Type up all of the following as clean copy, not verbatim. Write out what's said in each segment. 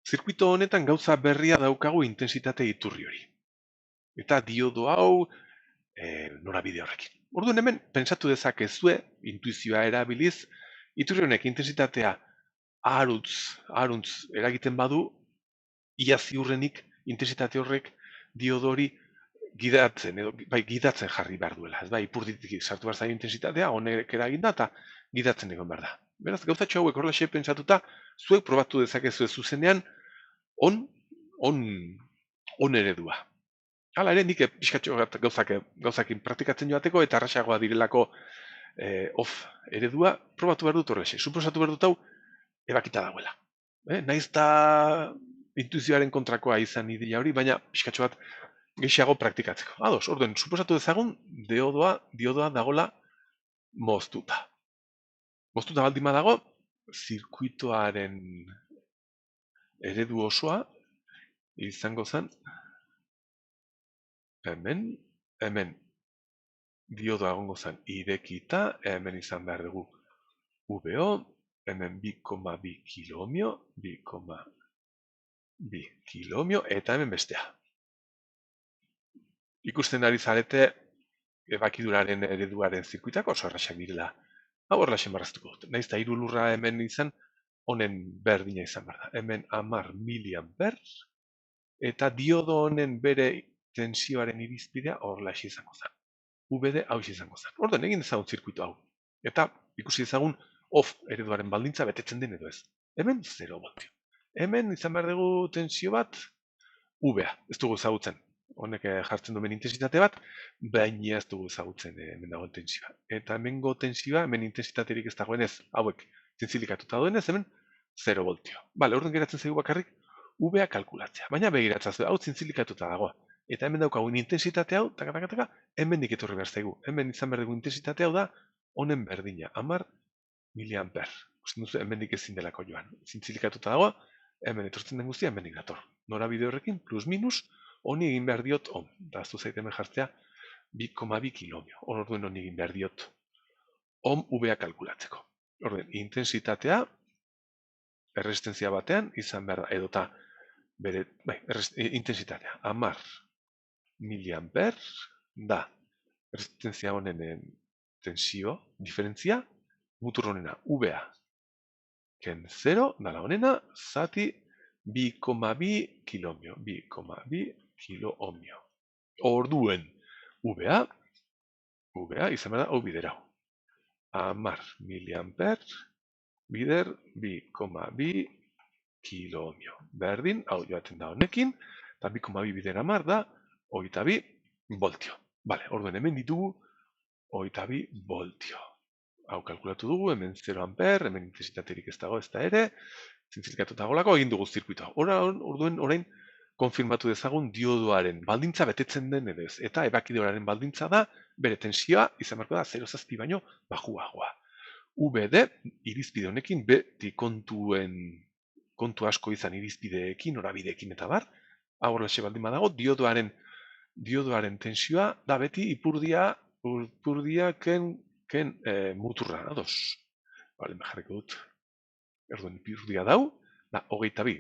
Zirkuito honetan gauza berria daukagu intensitate iturri hori. Eta diodo hau norabide horrekin. Orduan hemen, pentsatu dezakezue, intuizioa erabiliz, iturri honek intensitatea aruntz eragiten badu, ia ziurrenik intensitate horrek diodo hori gidatzen, edo bai, gidatzen jarri behar duela. Ez bai, ipurditik sartu behar zaio intensitatea, honek eraginda eta gidatzen egon behar da. Beraz, gauzatxo hauek horrelaxe pentsatuta, zuek probatu dezakezue zuzenean, on, on, on eredua. Hala ere, nik pixkatxo gauzakin praktikatzen joateko eta arrasagoa direlako off eredua, probatu behar dut horrexe. Suposatu behar dut hau, ebakita dagoela. Naiz eta intuizioaren kontrakoa izan ideia hori, baina pixkatxo bat gehiago praktikatzeko. Ados, orduen, suposatu dezagun, diodoa dagola moztuta. Moztuta baldin badago, zirkuitoaren eredu osoa izango zen hemen diodoa egongo zen irekita, hemen izan behar dugu VO, hemen 2,2 kilomio, 2,2 kilomio, eta hemen bestea. Ikusten ari zarete, ebakiduraren ereduaren zirkuitako oso erraxak direla. Hau horrelaxen marraztuko dut. Naiz eta hiru lurra hemen izan, honen berdina izan behar da. Hemen 10 miliamper, eta diodo honen bere tensioaren irizpidea horrelaxe izango zen. VD hau izango zen. Orduan, egin ezagun zirkuitu hau. Eta ikusi ezagun off ereduaren baldintza betetzen den edo ez. Hemen 0 voltio. Hemen izan behar dugu tensio bat, VA, ez dugu ezagutzen. Honek jartzen duen intensitate bat, baina ez dugu ezagutzen hemen dagoen tensioa. Eta hemengo tensioa, hemen intensitaterik ez dagoenez, hauek zintzilikatuta duenez, hemen 0 voltio. Bale, orduan geratzen zaigu bakarrik, VA kalkulatzea. Baina begiratzen hau zintzilikatuta dagoa. Eta hemen daukagun intensitate hau, taka, hemen dik etorri behar zaigu. Hemen izan behar dugu intensitate hau da, honen berdina, 10 miliamper. Usten duzu, hemen dik ezin delako joan. Zintzilikatuta dagoa, hemen etortzen den guztia, hemen dator. Norabide horrekin, plus minus, honi egin behar diot, da aztu zaite hemen jartzea, 2,2 kilomio. Orduen honi egin behar diot, VA kalkulatzeko. Orduen, intensitatea, erresistentzia batean, izan behar da, edota, bere, bai, intensitatea, 10 miliamper, da, erresistentzia honen tensio, diferentzia, mutur honena, VA, ken 0, dala honena, zati, 2,2 kilomio, 2,2 kilo ohmio. Orduen, VA izan behar da, hau biderau. 10 miliamper, bider 2,2 kilo ohmio. Berdin, hau joaten da honekin, eta 2,2 bider 10 da, 22 voltio. Bale, orduen hemen ditugu, 22 voltio. Hau kalkulatu dugu, hemen 0 amper, hemen intensitaterik ez dago ez da ere, zintzilikatuta dagoelako egin dugu zirkuitoa. Orduen orain konfirmatu dezagun diodoaren baldintza betetzen den edo ez. Eta ebakideoraren baldintza da, bere tensioa izan beharko da 0,7 baino bajuagoa. VD irizpide honekin beti kontu asko izan irizpideekin, norabideekin eta bar, hau horrelaxe baldin badago, diodoaren tensioa da beti ipurdia ken muturra, ados. Bale, jarriko dut. Erdoen ipurdia dau, da 22.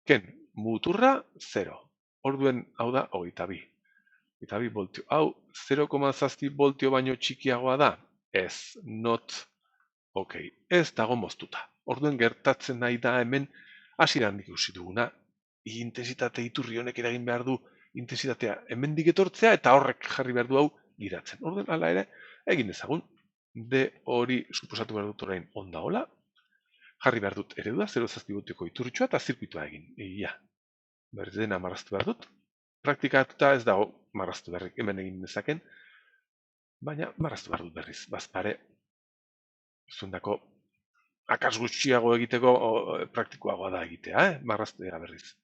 Ken muturra 0. Orduen hau da 22. 22 voltio. Hau 0,7 voltio baino txikiagoa da? Ez, not. Ok, ez dago moztuta. Orduen gertatzen nahi da hemen hasieran ikusi duguna. Intensitate iturri honek eragin behar du intensitatea hemen etortzea eta horrek jarri behar du hau gidatzen. Orduen hala ere, egin ezagun. D hori suposatu behar dut orain onda hola. Jarri behar dut eredua, 0,7 voltioko iturritxoa eta zirkuitua egin. Egia, berriz dena marraztu behar dut. Praktikatuta ez dago marraztu berrik hemen egin dezaken, baina marraztu behar dut berriz. Bazpare, zuendako akars gutxiago egiteko praktikoagoa da egitea, marraztea berriz.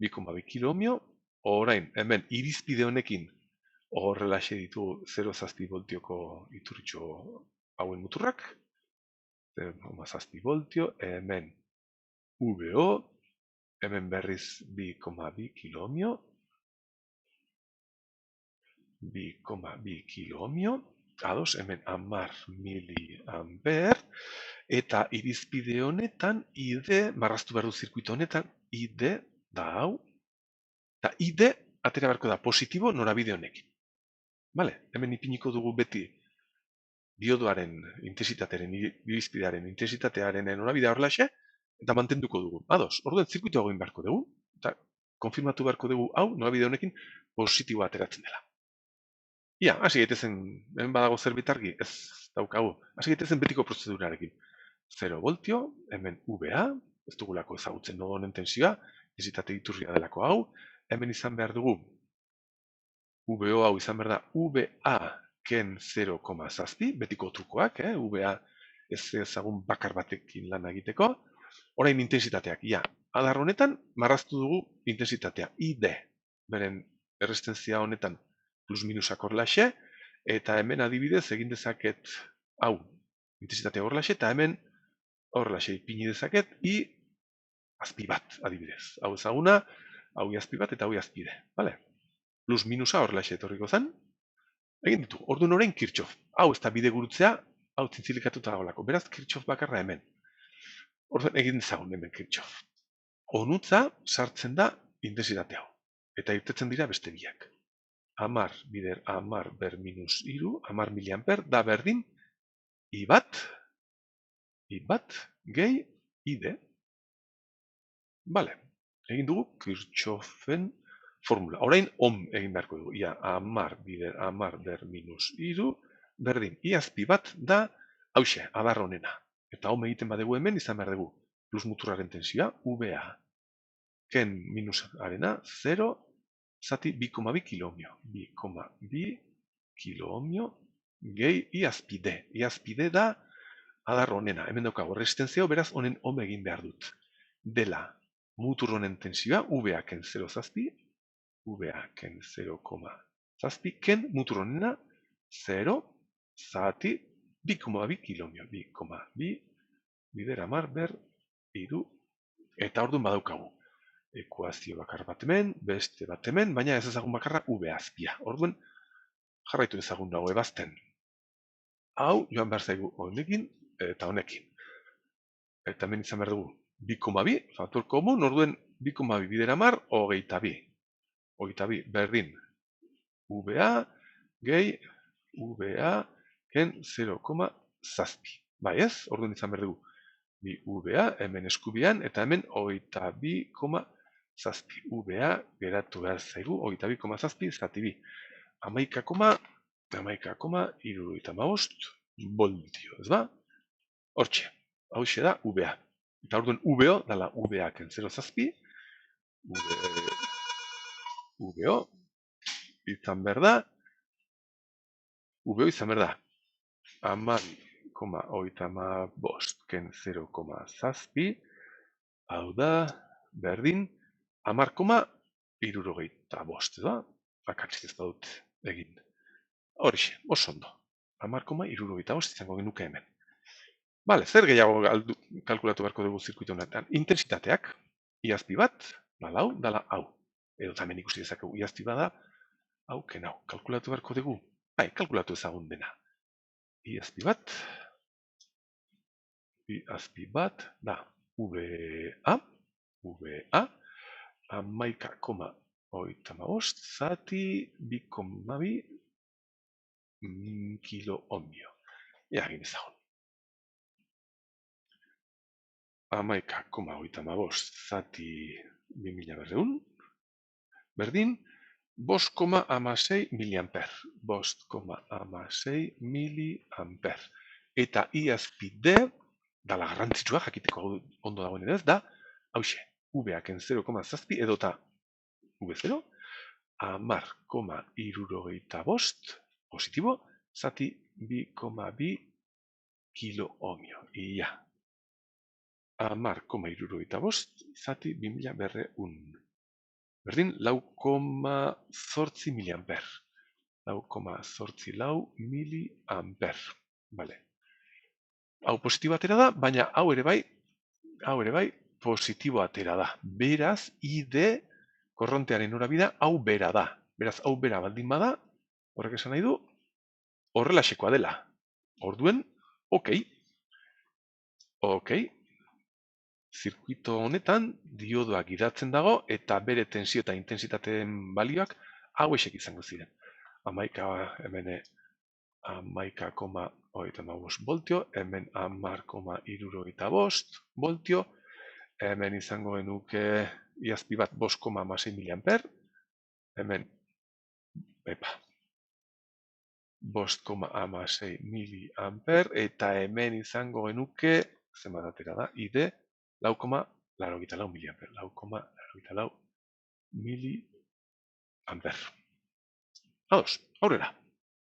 2,2 kilomio, orain hemen irizpide honekin horrelaxe ditu 0,7 voltioko iturritxo hauen muturrak, 0,7 voltio, hemen VO, hemen berriz 2,2 kilomio, 2,2 kilomio, ados, hemen 10 miliamper, Eta irizpide honetan, ID, marraztu behar du zirkuito honetan, ID da hau, eta ID atera beharko da positibo norabide honekin. Vale? Hemen ipiniko dugu beti diodoaren intensitatearen, irizpidearen intensitatearen norabidea horrelaxe, eta mantenduko dugu. Ados, orduan zirkuitoa egin beharko dugu, eta konfirmatu beharko dugu hau norabide honekin positiboa ateratzen dela. Ia, hasi gaitezen, hemen badago zerbait argi, ez daukagu. Hasi gaitezen betiko prozedurarekin. 0 voltio, hemen VA, ez dugulako ezagutzen nodo honen tensioa, intentsitate iturria delako hau, hemen izan behar dugu, VO hau izan behar da, VA ken 0,7, betiko trukoak, VA ez ezagun bakar batekin lan egiteko, orain intensitateak, ia, adar honetan marraztu dugu intensitatea, ID, beren errestentzia honetan plus minusak horrelaxe, eta hemen adibidez egin dezaket hau intensitatea horrelaxe, eta hemen horrelaxe ipini dezaket, azpi bat adibidez. Hau ezaguna, hau azpi bat eta hau azpide. Vale? Plus minusa horrelaxe etorriko zen, egin ditu. Orduan orain Kirchhoff. Hau ez da bide gurutzea, hau zintzilikatuta dagoelako. Beraz, Kirchhoff bakarra hemen. Orduan egin dezagun hemen Kirchhoff. Onutza sartzen da intensitate hau. Eta irtetzen dira beste biak. 10 bider 10 ber minus 3, 10 miliamper, da berdin, I bat gehi ID. Bale, egin dugu Kirchhoffen formula. Orain ohm egin beharko dugu. Ia, 10 bider 10 ber minus 3, berdin, I azpi bat da, hauxe, adar honena. Eta ohm egiten badegu hemen izan behar dugu. Plus muturraren tensioa, VA. Ken minusarena, 0, zati 2,2 kiloohmio. 2,2 kiloohmio gehi I azpide. I azpide da adar honena. Hemen daukago resistentzia, beraz honen ohm egin behar dut. Dela mutur honen tensioa, VA ken 0 zazpi, VA ken 0,zazpi, ken mutur honena 0 zati 2,2 kiloohmio. 2,2 bider 10 ber 3. Eta orduan badaukagu. Ekuazio bakar bat hemen, beste bat hemen, baina ez ezagun bakarra VA azpia. Orduan, jarraitu ezagun dago ebazten. Hau, joan behar zaigu honekin eta honekin. Eta hemen izan behar dugu 2,2, faktor komun, orduan 2,2 bider 10, 22. 22 berdin VA gehi VA ken 0,zazpi. Bai ez? Orduan izan behar dugu bi VA hemen eskubian eta hemen 22,zazpi. VA geratu behar zaigu 22,zazpi zati bi. 11,75 voltio, ez ba? Hortxe, hauxe da VA. Eta orduan VO dala VA ken 0 zazpi. VO izan behar da. VO izan behar da. 10,35 ken 0,zazpi. Hau da, berdin, 10,65, ez da? Akatsik ez badut egin. Horixe, oso ondo. 10,65 izango genuke hemen. Bale, zer gehiago kalkulatu beharko dugu zirkuito honetan? Intensitateak, iazpi bat, dala hau, dala hau. Edo hemen ikusi dezakegu iazpi bada, hau, ken hau. Kalkulatu beharko dugu? Bai, kalkulatu ezagun dena. Iazpi bat, da, VA, 11,35 zati 2,2 kiloohmio. Ia egin ezagun. 11,35 zati 2.200, berdin, 5,6 miliamper. 5,6 miliamper. Eta iazpide, dala garrantzitsua, jakiteko ondo dagoen ez, da, hauxe, VA ken 0,zazpi edota V0, 10,65 positibo, zati 2,2 kiloohmio. Ia. 10,65 zati 2.200. Berdin, 4,8 miliamper. 4,8 miliamper. Vale. Hau positibo atera da, baina hau ere bai positibo atera da. Beraz, ID korrontearen norabidea hau bera da. Beraz, hau bera baldin bada, horrek esan nahi du, horrelaxekoa dela. Orduen, okei. Ok, zirkuito honetan diodoa gidatzen dago eta bere tensio eta intensitateen balioak hauexek izango ziren. 11 hemen 11,35 voltio, hemen 10,75 voltio, hemen izango genuke iazpi bat 5,6 miliamper, hemen, epa, 5,6 miliamper, eta hemen izango genuke, zenbat atera da, ide, 4,84 miliamper, 4,84 miliamper. Ados, aurrera.